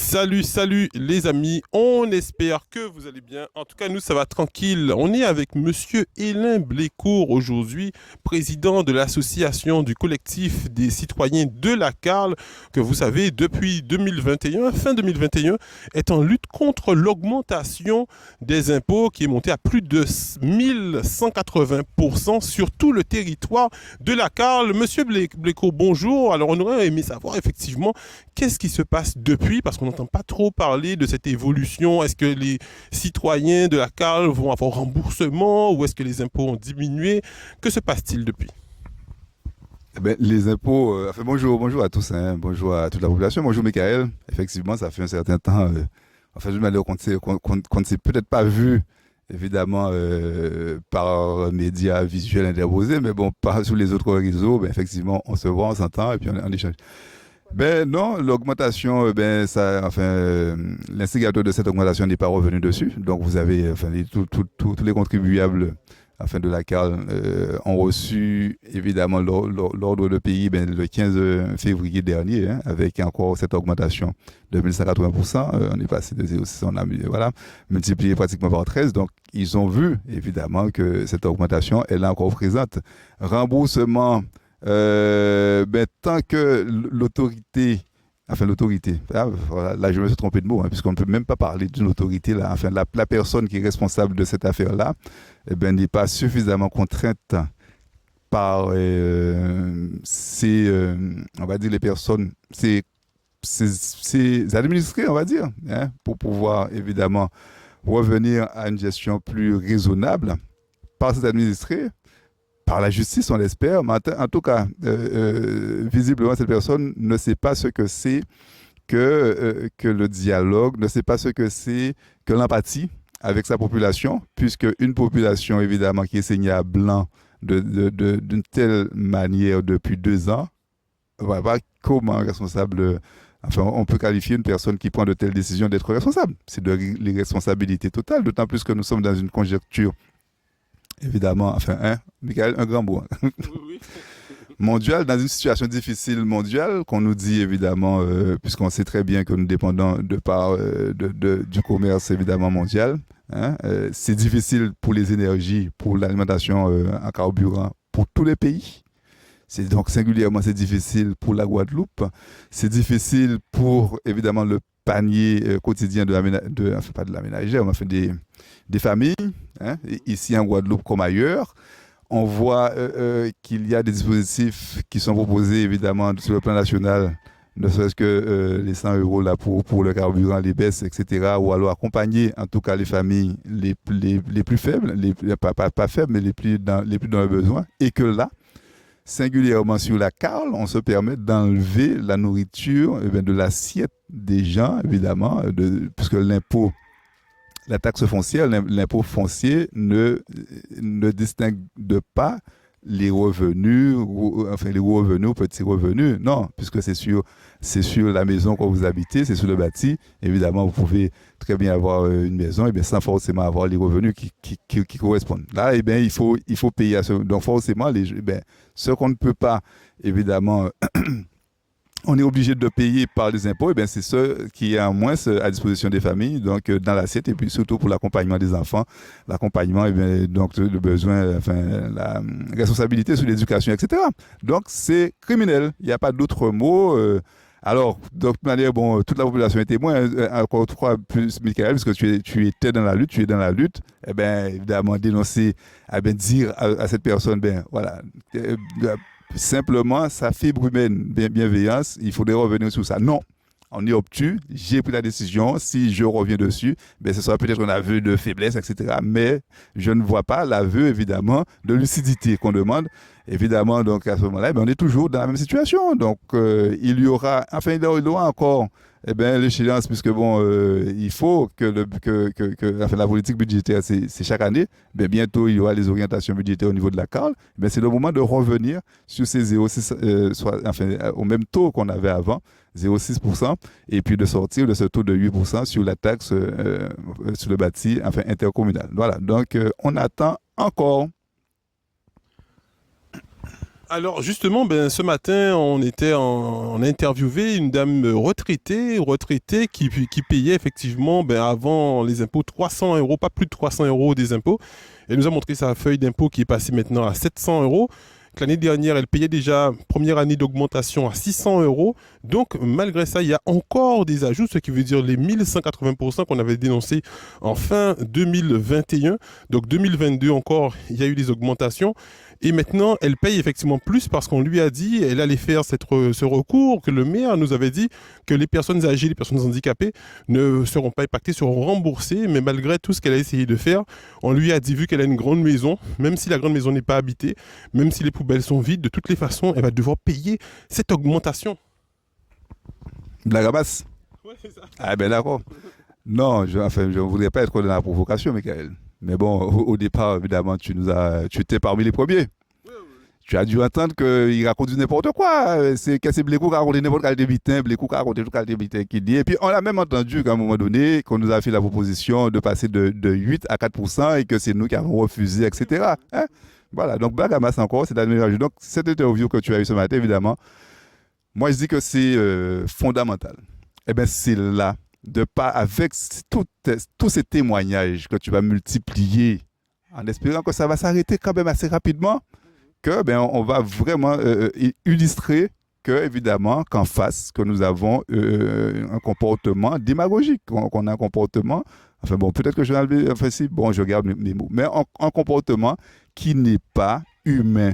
Salut les amis, on espère que vous allez bien. En tout cas, nous, ça va tranquille. On est avec Monsieur Hélin Blécourt aujourd'hui, président de l'association du collectif des citoyens de la Carle, que vous savez, depuis 2021, fin 2021, est en lutte contre l'augmentation des impôts qui est montée à plus de 1180% sur tout le territoire de la Carle. Monsieur Blécourt, bonjour. Alors, on aurait aimé savoir effectivement qu'est-ce qui se passe depuis, parce qu'on n'entend pas trop parler de cette évolution. Est-ce que les citoyens de la CAL vont avoir remboursement ou est-ce que les impôts ont diminué? Que se passe-t-il depuis? Eh ben, les impôts, bonjour à tous, hein, bonjour à toute la population, bonjour Michael. Effectivement, ça fait un certain temps, d'une manière qu'on ne s'est peut-être pas vu, évidemment, par médias visuels interposés, mais bon, sur les autres réseaux, ben, effectivement, on se voit, on s'entend et puis on échange. Ben non, l'augmentation, l'instigateur de cette augmentation n'est pas revenu dessus. Donc vous avez, tous les contribuables, de la CAL ont reçu évidemment l'ordre de pays le 15 février dernier, hein, avec encore cette augmentation de 1180%. On est passé de 0,6, on a multiplié pratiquement par 13. Donc ils ont vu évidemment que cette augmentation elle est encore présente. Remboursement. Tant que l'autorité, là je me suis trompé de mot, hein, puisqu'on ne peut même pas parler d'une autorité, là, la personne qui est responsable de cette affaire-là, n'est pas suffisamment contrainte par on va dire les personnes, ces administrés, on va dire, hein, pour pouvoir évidemment revenir à une gestion plus raisonnable par ces administrés. Par la justice, on l'espère, mais en tout cas, visiblement, cette personne ne sait pas ce que c'est que le dialogue, ne sait pas ce que c'est que l'empathie avec sa population, puisque une population, évidemment, qui est saignée à blanc d'une telle manière depuis 2 ans, voilà, comment responsable, on peut qualifier une personne qui prend de telles décisions d'être responsable. C'est de l'irresponsabilité totale, d'autant plus que nous sommes dans une conjoncture évidemment, Michael, un grand mot. Oui, oui. Mondial, dans une situation difficile mondiale, qu'on nous dit évidemment, puisqu'on sait très bien que nous dépendons du commerce évidemment mondial. Hein, c'est difficile pour les énergies, pour l'alimentation en carburant, pour tous les pays. C'est donc singulièrement c'est difficile pour la Guadeloupe. C'est difficile pour évidemment le panier quotidien pas de la ménagère, mais des familles, hein, ici en Guadeloupe comme ailleurs. On voit qu'il y a des dispositifs qui sont proposés évidemment sur le plan national, ne serait-ce que les 100 euros là, pour le carburant, les baisses, etc. Ou alors accompagner en tout cas les familles les plus faibles, pas faibles, mais les plus dans le besoin. Et que là, singulièrement sur la Carle, on se permet d'enlever la nourriture de l'assiette des gens, évidemment, puisque la taxe foncière, l'impôt foncier ne distingue pas les revenus, les gros revenus, petits revenus. Non, puisque c'est sur la maison que vous habitez, c'est sur le bâti. Évidemment, vous pouvez très bien avoir une maison, sans forcément avoir les revenus qui correspondent. Là, il faut payer à ce. Donc, forcément, ce qu'on ne peut pas, évidemment, on est obligé de payer par les impôts, c'est ce qui est en moins à disposition des familles, donc dans l'assiette, et puis surtout pour l'accompagnement des enfants, l'accompagnement, donc le besoin, la responsabilité sur l'éducation, etc. Donc c'est criminel, il n'y a pas d'autre mot. Alors, de toute manière, toute la population est témoin, encore trois plus Michael, parce que tu étais dans la lutte, tu es dans la lutte, évidemment dénoncer, dire à cette personne, voilà, simplement sa fibre humaine, bienveillance, il faudrait revenir sur ça. Non, on est obtus, j'ai pris la décision, si je reviens dessus, ce sera peut-être un aveu de faiblesse, etc. Mais je ne vois pas l'aveu, évidemment, de lucidité qu'on demande. Évidemment, donc à ce moment-là, on est toujours dans la même situation. Donc il y aura encore l'échéance, puisque il faut que la politique budgétaire, c'est chaque année. Bientôt, il y aura les orientations budgétaires au niveau de la CARL. C'est le moment de revenir sur ces 0,6, au même taux qu'on avait avant, 0,6%, et puis de sortir de ce taux de 8% sur la taxe sur le bâti intercommunal. Voilà, donc on attend encore. Alors justement, ben, ce matin, on a interviewé une dame retraitée qui payait effectivement ben, avant les impôts 300 euros, pas plus de 300 euros des impôts. Elle nous a montré sa feuille d'impôt qui est passée maintenant à 700 euros. L'année dernière, elle payait déjà première année d'augmentation à 600 euros. Donc, malgré ça, il y a encore des ajouts, ce qui veut dire les 1180% qu'on avait dénoncés en fin 2021. Donc, 2022 encore, il y a eu des augmentations. Et maintenant, elle paye effectivement plus parce qu'on lui a dit, elle allait faire ce recours, que le maire nous avait dit que les personnes âgées, les personnes handicapées ne seront pas impactées, seront remboursées. Mais malgré tout ce qu'elle a essayé de faire, on lui a dit, vu qu'elle a une grande maison, même si la grande maison n'est pas habitée, même si les poubelles sont vides, de toutes les façons, elle va devoir payer cette augmentation. Blague à basse. Ouais, c'est ça. Ah ben d'accord. Non, enfin, je ne voudrais pas être dans la provocation, Michael. Mais bon, au départ, évidemment, tu étais parmi les premiers. Tu as dû entendre qu'il raconte du n'importe quoi. C'est Blécou qui a raconté n'importe quel débitin, Blécou qui a raconté tout quel débitin qui dit. Et puis, on a même entendu qu'à un moment donné, qu'on nous a fait la proposition de passer de 8 à 4% et que c'est nous qui avons refusé, etc. Hein? Voilà, donc blague à masse encore, c'est l'admiration. Donc, cette interview que tu as eue ce matin, évidemment, moi, je dis que c'est fondamental. Eh bien, c'est là, de pas avec tous ces témoignages que tu vas multiplier, en espérant que ça va s'arrêter quand même assez rapidement, que ben on va vraiment illustrer que évidemment qu'en face que nous avons un comportement démagogique, qu'on a un comportement, enfin bon, peut-être que je vais enlever, enfin si, bon, je garde mes mots, mais un comportement qui n'est pas humain,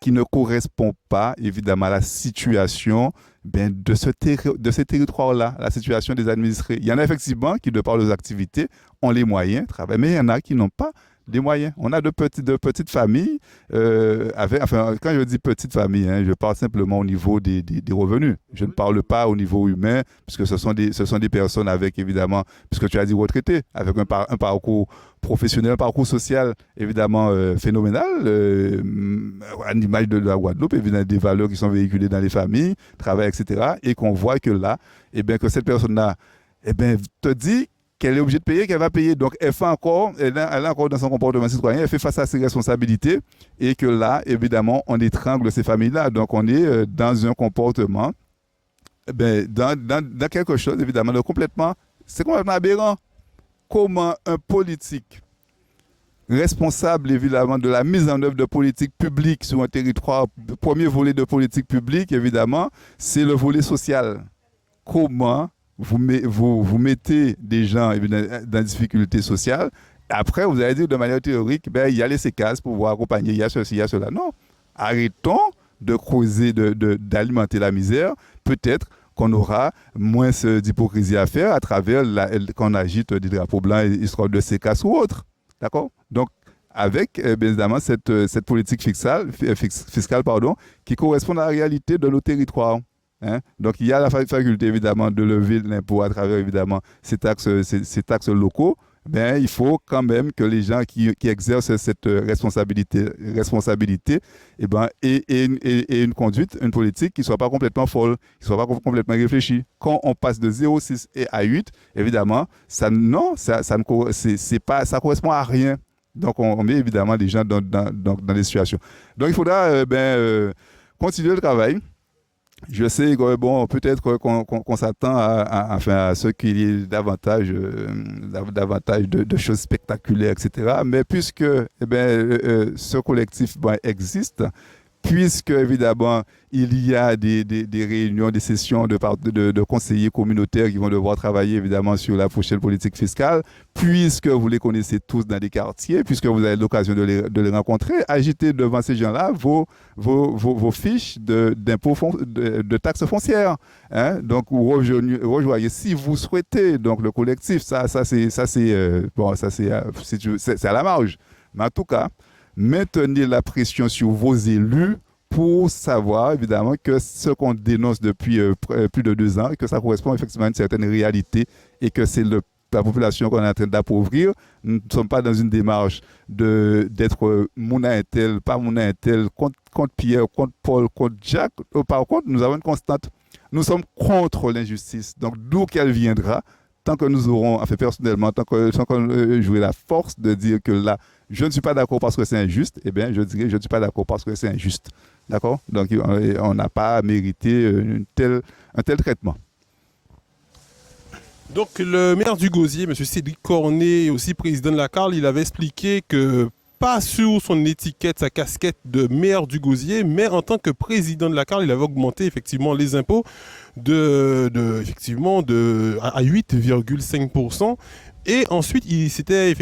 qui ne correspond pas évidemment à la situation ben, de ce territoire-là, la situation des administrés. Il y en a effectivement qui, de par leurs activités, ont les moyens de travailler, mais il y en a qui n'ont pas les moyens. On a de petites familles, enfin, quand je dis petites familles, hein, je parle simplement au niveau des revenus. Je ne parle pas au niveau humain, puisque ce sont des personnes avec, évidemment, puisque tu as dit retraités, avec un parcours professionnel, un parcours social, évidemment, phénoménal, à l'image de la Guadeloupe, évidemment, des valeurs qui sont véhiculées dans les familles, travail, etc. Et qu'on voit que là, eh bien, que cette personne-là, eh bien, te dit qu'elle est obligée de payer, qu'elle va payer. Donc, elle est encore dans son comportement citoyen, elle fait face à ses responsabilités et que là, évidemment, on étrangle ces familles-là. Donc, on est dans un comportement, dans quelque chose, évidemment, c'est complètement aberrant. Comment un politique responsable, évidemment, de la mise en œuvre de politiques publiques sur un territoire, le premier volet de politique publique, évidemment, c'est le volet social. Comment vous mettez des gens dans des difficultés sociales. Après, vous allez dire de manière théorique, ben, il y a les séquences pour vous accompagner, il y a ceci, il y a cela. Non. Arrêtons de creuser, d'alimenter la misère. Peut-être qu'on aura moins d'hypocrisie à faire à travers qu'on agite des drapeaux blancs, histoire de séquences ou autres. D'accord? Donc, avec, bien évidemment, cette politique fiscale, qui correspond à la réalité de nos territoires. Hein? Donc, il y a la faculté, évidemment, de lever l'impôt à travers, évidemment, ces taxes locaux. Ben, il faut quand même que les gens qui exercent cette responsabilité eh ben, aient une conduite, une politique qui ne soit pas complètement folle, qui ne soit pas complètement réfléchie. Quand on passe de 0,6 à 8, évidemment, ça correspond à rien. Donc, on met évidemment les gens dans des situations. Donc, il faudra continuer le travail. Je sais que bon, peut-être qu'on s'attend à ce qu'il y ait davantage de choses spectaculaires, etc. Mais puisque ce collectif existe, puisque évidemment il y a des réunions, des sessions de conseillers communautaires qui vont devoir travailler évidemment sur la prochaine politique fiscale, puisque vous les connaissez tous dans des quartiers, puisque vous avez l'occasion de les rencontrer, agitez devant ces gens-là vos fiches d'impôts de taxes foncières. Hein? Donc vous rejoignez si vous souhaitez. Donc le collectif, c'est à la marge. Mais en tout cas, maintenez la pression sur vos élus pour savoir, évidemment, que ce qu'on dénonce depuis plus de 2 ans, que ça correspond effectivement à une certaine réalité et que c'est la population qu'on est en train d'appauvrir. Nous ne sommes pas dans une démarche d'être Mouna Intel, pas Mouna Intel, contre Pierre, contre Paul, contre Jacques. Par contre, nous avons une constante. Nous sommes contre l'injustice. Donc, d'où qu'elle viendra, tant que nous aurons, enfin personnellement, tant qu'on jouera la force de dire que là, je ne suis pas d'accord parce que c'est injuste, eh bien, je dirais je ne suis pas d'accord parce que c'est injuste. D'accord? Donc, on n'a pas mérité un tel traitement. Donc, le maire du Gosier, M. Cédric Cornet, aussi président de la CARL, il avait expliqué que pas sur son étiquette, sa casquette de maire du Gosier, mais en tant que président de la CARL, il avait augmenté effectivement les impôts à 8,5%. Et ensuite, il s'était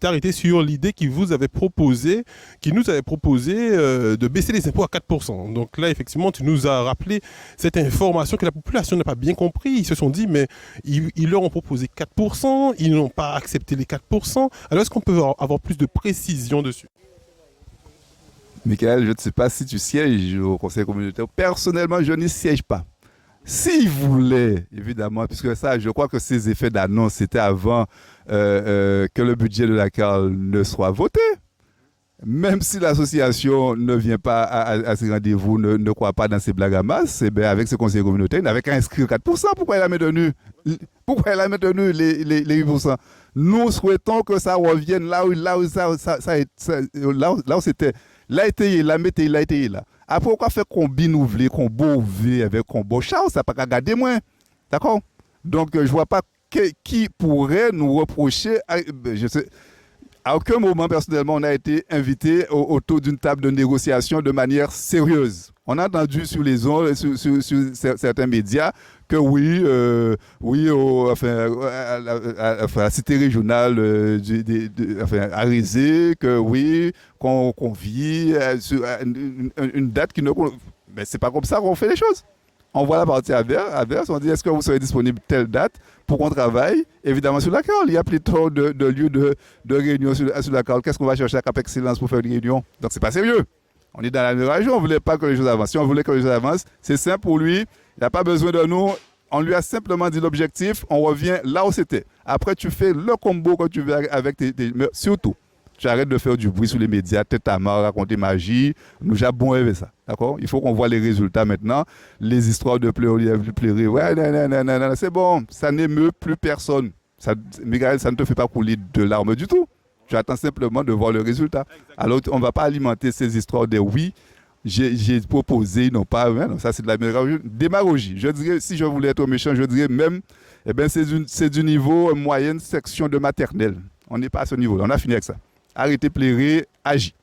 arrêté sur l'idée qu'il nous avait proposé de baisser les impôts à 4%. Donc là, effectivement, tu nous as rappelé cette information que la population n'a pas bien compris. Ils se sont dit, mais ils leur ont proposé 4%, ils n'ont pas accepté les 4%. Alors, est-ce qu'on peut avoir plus de précision dessus? Michael, je ne sais pas si tu sièges au conseil communautaire. Personnellement, je n'y siège pas. S'ils voulaient, évidemment, puisque ça, je crois que ces effets d'annonce, c'était avant que le budget de la CARL ne soit voté. Même si l'association ne vient pas à ces rendez-vous, ne croit pas dans ces blagues à masse, eh bien, avec ce conseil communautaire, il n'avait qu'à inscrire 4%. Pourquoi il a maintenu les 8%? Nous souhaitons que ça revienne là où c'était. Là, été là. Après, pourquoi faire combine ouvrier, qu'on beau ouvrier avec qu'on beau char, ça n'a pas qu'à garder moins. D'accord? Donc, je ne vois pas qui pourrait nous reprocher. À aucun moment, personnellement, on a été invité autour d'une table de négociation de manière sérieuse. On a entendu sur les ondes, sur certains médias, que à la cité régionale Arizé, que oui, qu'on vit sur une date qui ne... Mais c'est pas comme ça qu'on fait les choses. On voit la partie adverse, on dit est-ce que vous serez disponible telle date pour qu'on travaille, évidemment sur la CARL. Il y a plutôt de lieux de réunion sur la CARL. Qu'est-ce qu'on va chercher à Cap Excellence pour faire une réunion? Donc c'est pas sérieux. On est dans la même région, on ne voulait pas que les choses avancent. Si on voulait que les choses avancent, c'est simple pour lui, il n'a pas besoin de nous. On lui a simplement dit l'objectif, on revient là où c'était. Après, tu fais le combo que tu veux avec mais surtout, tu arrêtes de faire du bruit sur les médias, tête à main, raconter magie. Nous avons bon rêvé ça. D'accord? Il faut qu'on voit les résultats maintenant. Les histoires de pleurer. Ouais, non, c'est bon. Ça n'émeut plus personne. Michael, ça ne te fait pas couler de larmes du tout. Tu attends simplement de voir le résultat. Alors, on ne va pas alimenter ces histoires de oui, j'ai proposé, non pas. Non, ça, c'est de la démagogie. Je dirais, si je voulais être méchant, je dirais même, eh ben, c'est du niveau moyenne section de maternelle. On n'est pas à ce niveau-là. On a fini avec ça. Arrêtez, plairer, agis.